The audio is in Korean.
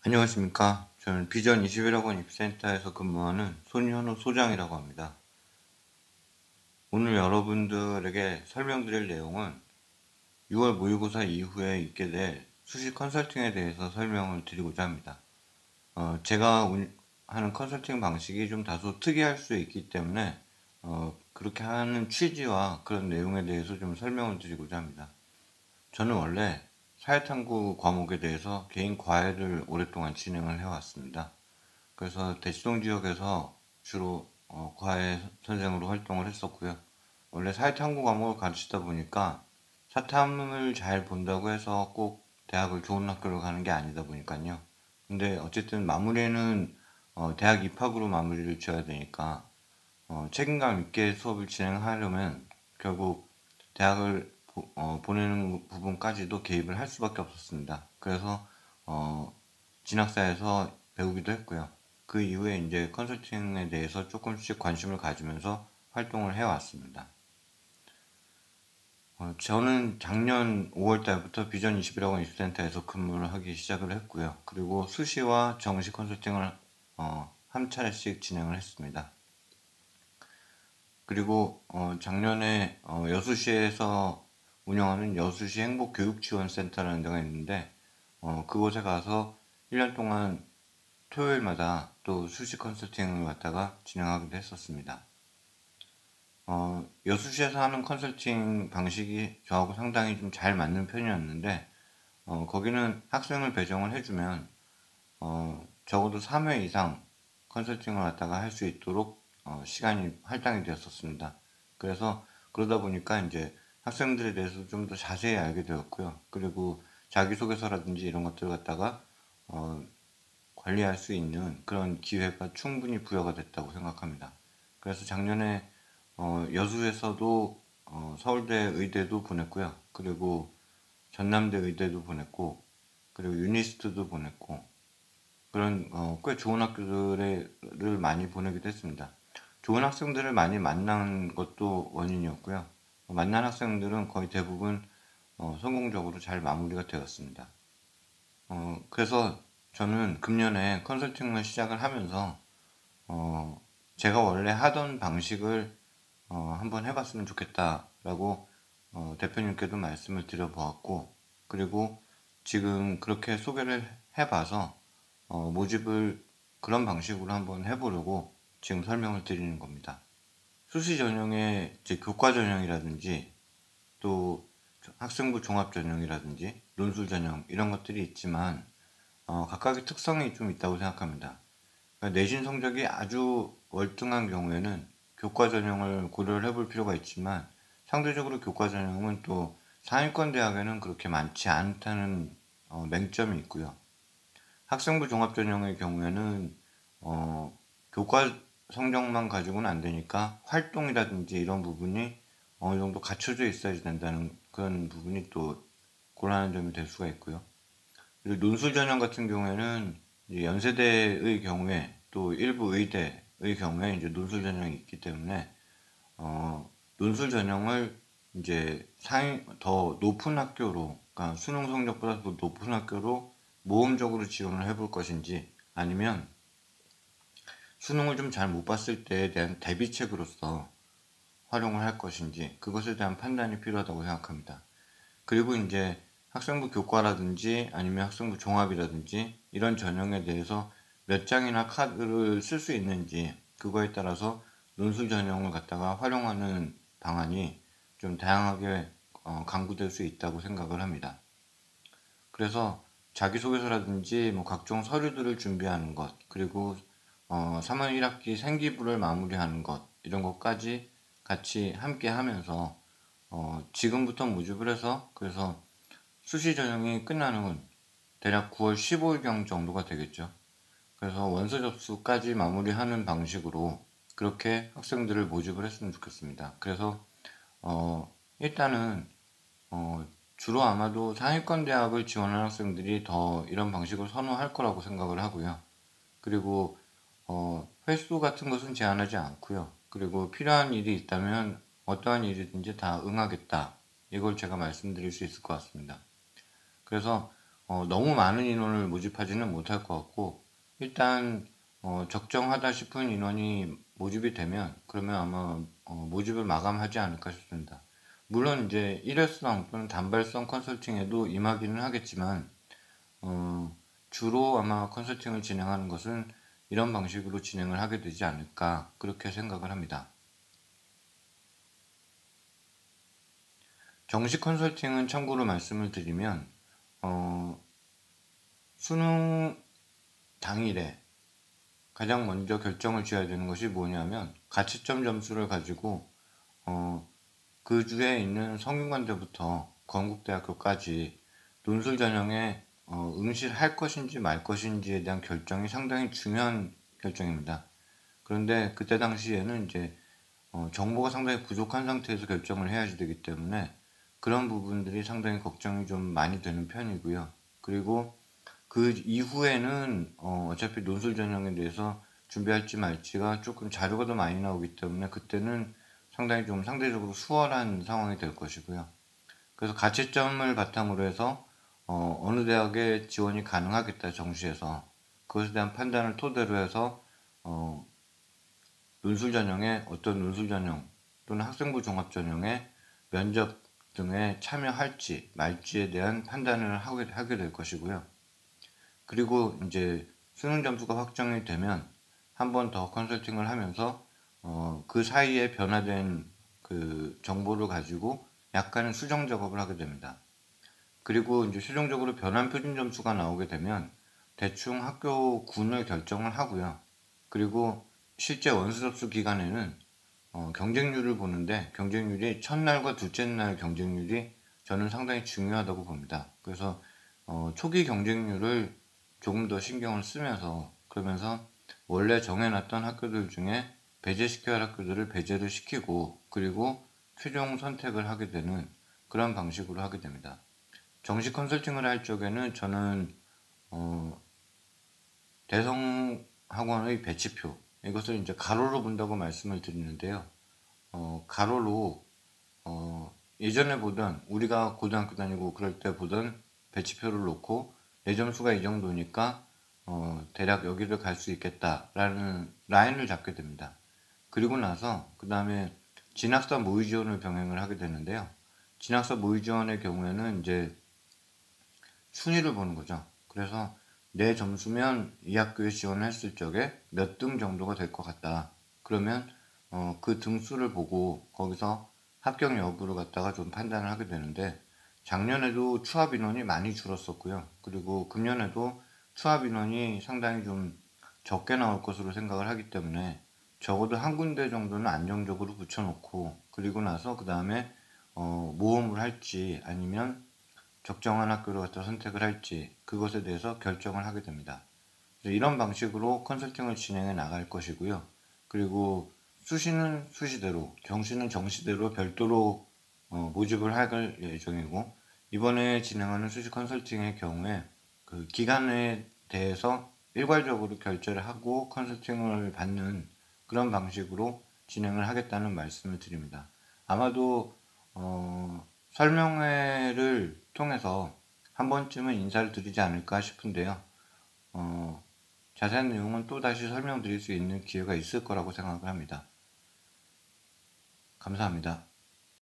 안녕하십니까. 저는 비전 21학원 입센터에서 근무하는 손현우 소장이라고 합니다. 오늘 여러분들에게 설명드릴 내용은 6월 모의고사 이후에 있게 될 수시 컨설팅에 대해서 설명을 드리고자 합니다. 제가 하는 컨설팅 방식이 좀 다소 특이할 수 있기 때문에 그렇게 하는 취지와 그런 내용에 대해서 좀 설명을 드리고자 합니다. 저는 원래 사회탐구 과목에 대해서 개인 과외를 오랫동안 진행을 해왔습니다. 그래서 대치동 지역에서 주로 과외 선생으로 활동을 했었고요. 원래 사회탐구 과목을 가르치다 보니까 사탐을 잘 본다고 해서 꼭 대학을 좋은 학교를 가는 게 아니다 보니까요. 근데 어쨌든 마무리는 대학 입학으로 마무리를 지어야 되니까 책임감 있게 수업을 진행하려면 결국 대학을 보내는 부분까지도 개입을 할 수밖에 없었습니다. 그래서 진학사에서 배우기도 했고요. 그 이후에 이제 컨설팅에 대해서 조금씩 관심을 가지면서 활동을 해왔습니다. 저는 작년 5월 달부터 비전 21학원 입센터에서 근무를 하기 시작을 했고요. 그리고 수시와 정시 컨설팅을 한 차례씩 진행을 했습니다. 그리고 작년에 여수시에서 운영하는 여수시 행복교육지원센터라는 데가 있는데 그곳에 가서 1년 동안 토요일마다 또 수시 컨설팅을 갖다가 진행하기도 했었습니다. 여수시에서 하는 컨설팅 방식이 저하고 상당히 좀 잘 맞는 편이었는데 거기는 학생을 배정을 해주면 적어도 3회 이상 컨설팅을 갖다가 할 수 있도록 시간이 할당이 되었었습니다. 그래서 그러다 보니까 이제 학생들에 대해서 좀 더 자세히 알게 되었고요. 그리고 자기소개서라든지 이런 것들을 갖다가 관리할 수 있는 그런 기회가 충분히 부여가 됐다고 생각합니다. 그래서 작년에 여수에서도 서울대 의대도 보냈고요. 그리고 전남대 의대도 보냈고, 그리고 유니스트도 보냈고, 그런 꽤 좋은 학교들을 많이 보내기도 했습니다. 좋은 학생들을 많이 만난 것도 원인이었고요. 만난 학생들은 거의 대부분 성공적으로 잘 마무리가 되었습니다. 그래서 저는 금년에 컨설팅을 시작을 하면서 제가 원래 하던 방식을 한번 해봤으면 좋겠다라고 대표님께도 말씀을 드려보았고, 그리고 지금 그렇게 소개를 해봐서 모집을 그런 방식으로 한번 해보려고 지금 설명을 드리는 겁니다. 수시 전형의 이제 교과 전형이라든지 또 학생부 종합 전형이라든지 논술 전형 이런 것들이 있지만 각각의 특성이 좀 있다고 생각합니다. 그러니까 내신 성적이 아주 월등한 경우에는 교과 전형을 고려를 해볼 필요가 있지만 상대적으로 교과 전형은 또 상위권 대학에는 그렇게 많지 않다는 맹점이 있고요. 학생부 종합 전형의 경우에는 교과 성적만 가지고는 안 되니까 활동이라든지 이런 부분이 어느 정도 갖춰져 있어야 된다는 그런 부분이 또 곤란한 점이 될 수가 있고요. 그리고 논술 전형 같은 경우에는 이제 연세대의 경우에 또 일부 의대의 경우에 이제 논술 전형이 있기 때문에 논술 전형을 이제 더 높은 학교로, 그러니까 수능 성적보다 더 높은 학교로 모험적으로 지원을 해볼 것인지, 아니면 수능을 좀 잘 못 봤을 때에 대한 대비책으로서 활용을 할 것인지, 그것에 대한 판단이 필요하다고 생각합니다. 그리고 이제 학생부 교과라든지 아니면 학생부 종합이라든지 이런 전형에 대해서 몇 장이나 카드를 쓸 수 있는지, 그거에 따라서 논술 전형을 갖다가 활용하는 방안이 좀 다양하게 강구될 수 있다고 생각을 합니다. 그래서 자기소개서라든지 뭐 각종 서류들을 준비하는 것, 그리고 3월 1학기 생기부를 마무리하는 것, 이런 것까지 같이 함께 하면서 지금부터 모집을 해서, 그래서 수시 전형이 끝나는 대략 9월 15일경 정도가 되겠죠. 그래서 원서 접수까지 마무리하는 방식으로 그렇게 학생들을 모집을 했으면 좋겠습니다. 그래서 일단은 주로 아마도 상위권 대학을 지원하는 학생들이 더 이런 방식을 선호할 거라고 생각을 하고요. 그리고 횟수 같은 것은 제한하지 않고요. 그리고 필요한 일이 있다면 어떠한 일이든지 다 응하겠다. 이걸 제가 말씀드릴 수 있을 것 같습니다. 그래서 너무 많은 인원을 모집하지는 못할 것 같고, 일단 적정하다 싶은 인원이 모집이 되면 그러면 아마 모집을 마감하지 않을까 싶습니다. 물론 이제 일회성 또는 단발성 컨설팅에도 임하기는 하겠지만 주로 아마 컨설팅을 진행하는 것은 이런 방식으로 진행을 하게 되지 않을까 그렇게 생각을 합니다. 정식 컨설팅은 참고로 말씀을 드리면 수능 당일에 가장 먼저 결정을 지어야 되는 것이 뭐냐면 가채점 점수를 가지고 그 주에 있는 성균관대부터 건국대학교까지 논술 전형에 응시할 것인지 말 것인지에 대한 결정이 상당히 중요한 결정입니다. 그런데 그때 당시에는 이제 정보가 상당히 부족한 상태에서 결정을 해야지 되기 때문에 그런 부분들이 상당히 걱정이 좀 많이 되는 편이고요. 그리고 그 이후에는 어차피 논술 전형에 대해서 준비할지 말지가 조금 자료가 더 많이 나오기 때문에 그때는 상당히 좀 상대적으로 수월한 상황이 될 것이고요. 그래서 가채점을 바탕으로 해서 어느 대학에 지원이 가능하겠다 정시에서 그것에 대한 판단을 토대로 해서 논술 전형에 어떤 논술 전형 또는 학생부 종합 전형에 면접 등에 참여할지 말지에 대한 판단을 하게 될 것이고요. 그리고 이제 수능 점수가 확정이 되면 한 번 더 컨설팅을 하면서 그 사이에 변화된 그 정보를 가지고 약간의 수정 작업을 하게 됩니다. 그리고 이제 최종적으로 변환 표준 점수가 나오게 되면 대충 학교 군을 결정을 하고요. 그리고 실제 원수 접수 기간에는 경쟁률을 보는데 경쟁률이 첫날과 둘째 날 경쟁률이 저는 상당히 중요하다고 봅니다. 그래서 초기 경쟁률을 조금 더 신경을 쓰면서 그러면서 원래 정해놨던 학교들 중에 배제시켜야 할 학교들을 배제를 시키고 그리고 최종 선택을 하게 되는 그런 방식으로 하게 됩니다. 정식 컨설팅을 할 적에는 저는 대성 학원의 배치표 이것을 이제 가로로 본다고 말씀을 드리는데요. 가로로 예전에 보던 우리가 고등학교 다니고 그럴 때 보던 배치표를 놓고 내 점수가 이 정도니까 대략 여기를 갈 수 있겠다라는 라인을 잡게 됩니다. 그리고 나서 그 다음에 진학사 모의 지원을 병행을 하게 되는데요. 진학사 모의 지원의 경우에는 이제 순위를 보는 거죠. 그래서 내 점수면 이 학교에 지원을 했을 적에 몇 등 정도가 될 것 같다. 그러면 그 등수를 보고 거기서 합격 여부를 갖다가 좀 판단을 하게 되는데 작년에도 추합 인원이 많이 줄었었고요. 그리고 금년에도 추합 인원이 상당히 좀 적게 나올 것으로 생각을 하기 때문에 적어도 한 군데 정도는 안정적으로 붙여놓고 그리고 나서 그 다음에 모험을 할지 아니면 적정한 학교를 갖다 선택을 할지 그것에 대해서 결정을 하게 됩니다. 이런 방식으로 컨설팅을 진행해 나갈 것이고요. 그리고 수시는 수시대로, 정시는 정시대로 별도로 모집을 할 예정이고 이번에 진행하는 수시 컨설팅의 경우에 그 기간에 대해서 일괄적으로 결제를 하고 컨설팅을 받는 그런 방식으로 진행을 하겠다는 말씀을 드립니다. 아마도 설명회를 통해서 한 번쯤은 인사를 드리지 않을까 싶은데요. 자세한 내용은 또 다시 설명드릴 수 있는 기회가 있을 거라고 생각을 합니다. 감사합니다.